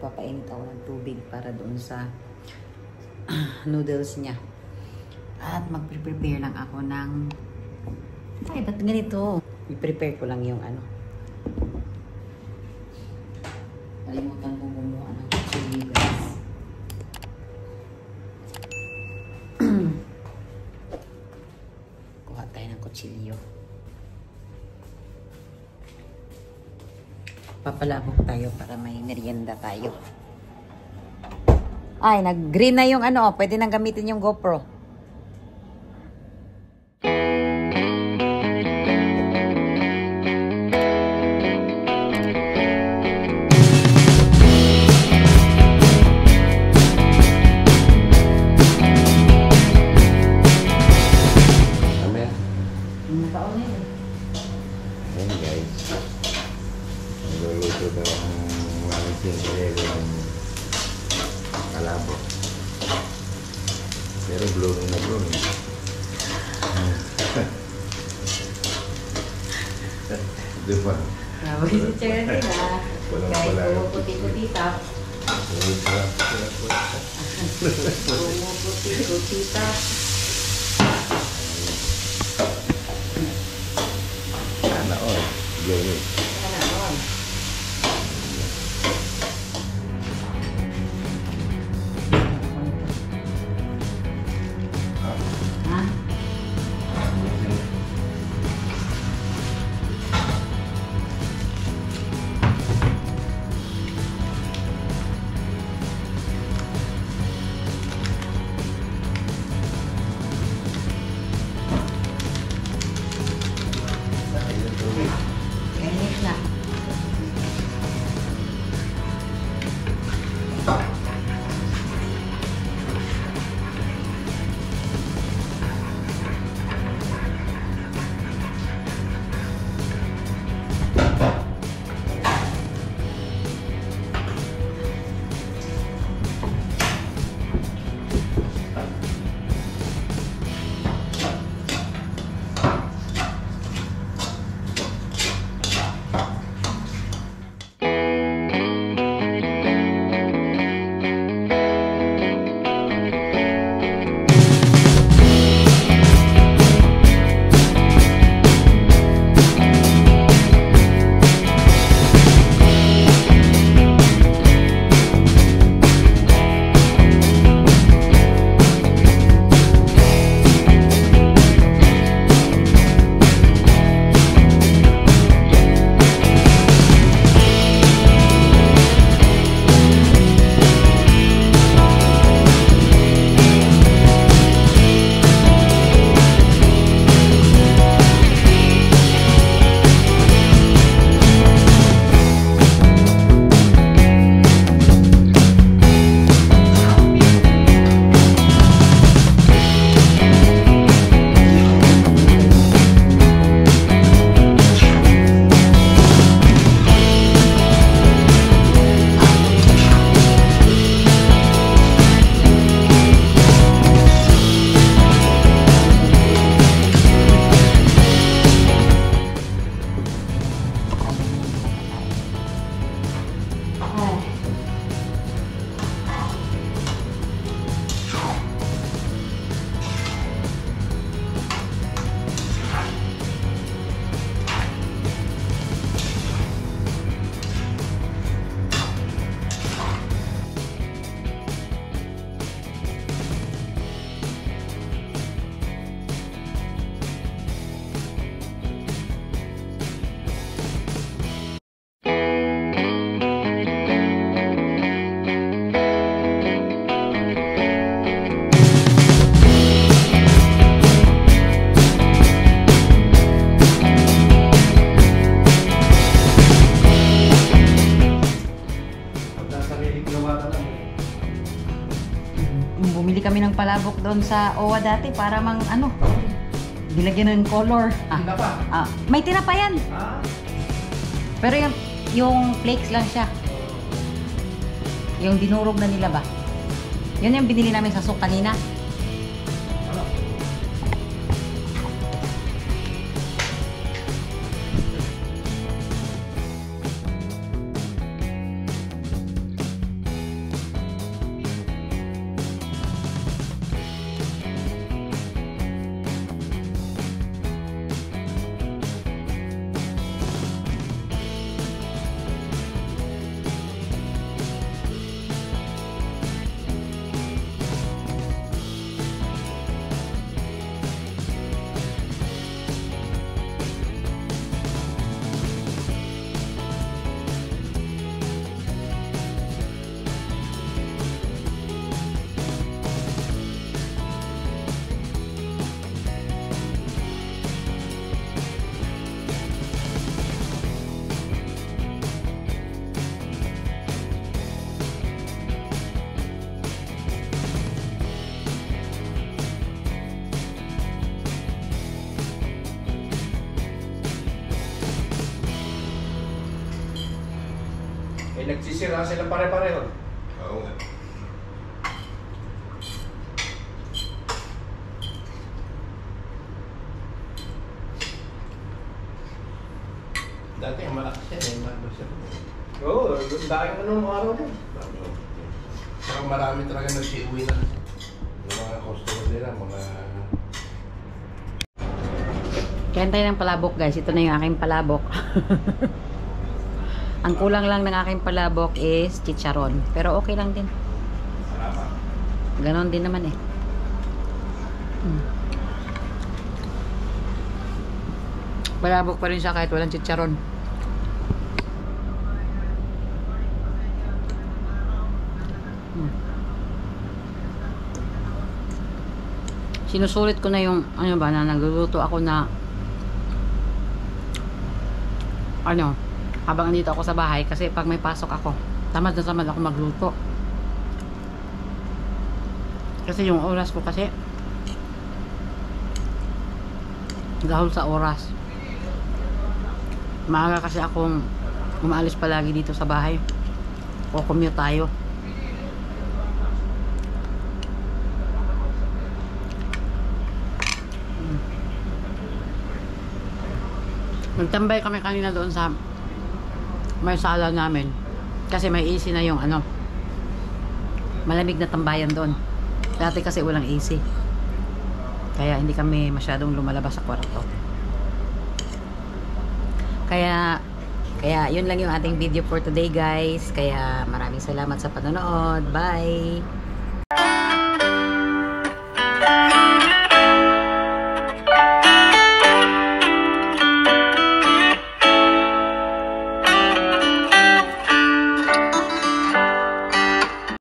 magpapainit ako ng tubig para doon sa noodles niya. At mag-prepare lang ako ng... Ay, ba't ganito? I-prepare ko lang yung ano. Kalimutan ko kumuha ng chili guys. Kuha tayo ng kutsilyo. Papalabok tayo para may merienda tayo. Ay, nag-green na yung ano. Pwede nang gamitin yung GoPro. Pero blooming na blooming. Diba? Nawag si Cherry na. Kahit pumuputi-puti tap. Pumuputi-puti tap. Sana all. Blooming. Sana all. Bumili kami ng palabok doon sa OWA dati para mang ano, dilagyan ng color. May tinapa yan. Pero yung flakes lang siya. Yung dinurog na nila ba? Yun yung binili namin sa souk kanina. Eh, nagsisira sila pare-pareho. Oo nga. Dati ang malakas yan eh. Malakas yan. Oo, dahil anong araw din. Saka marami talaga nag-uwi na. Yung mga customer nila, mga... Kain tayo ng palabok guys. Ito na yung aking palabok. Ang kulang lang ng aking palabok is chicharon. Pero okay lang din. Ganon din naman eh. Palabok pa rin siya kahit walang chicharon. Sinusulit ko na yung ano ba na nagluluto ako na ano habang nandito ako sa bahay kasi pag may pasok ako tamad na tamad ako magluto kasi yung oras ko kasi dahil sa oras maaga kasi akong umaalis palagi dito sa bahay o commute tayo. Nagtambay kami kanina doon sa may sala namin kasi may AC na yung ano malamig na tambayan doon. Dati kasi walang AC kaya hindi kami masyadong lumalabas sa kwarto. Kaya yun lang yung ating video for today guys. Kaya maraming salamat sa panonood. Bye!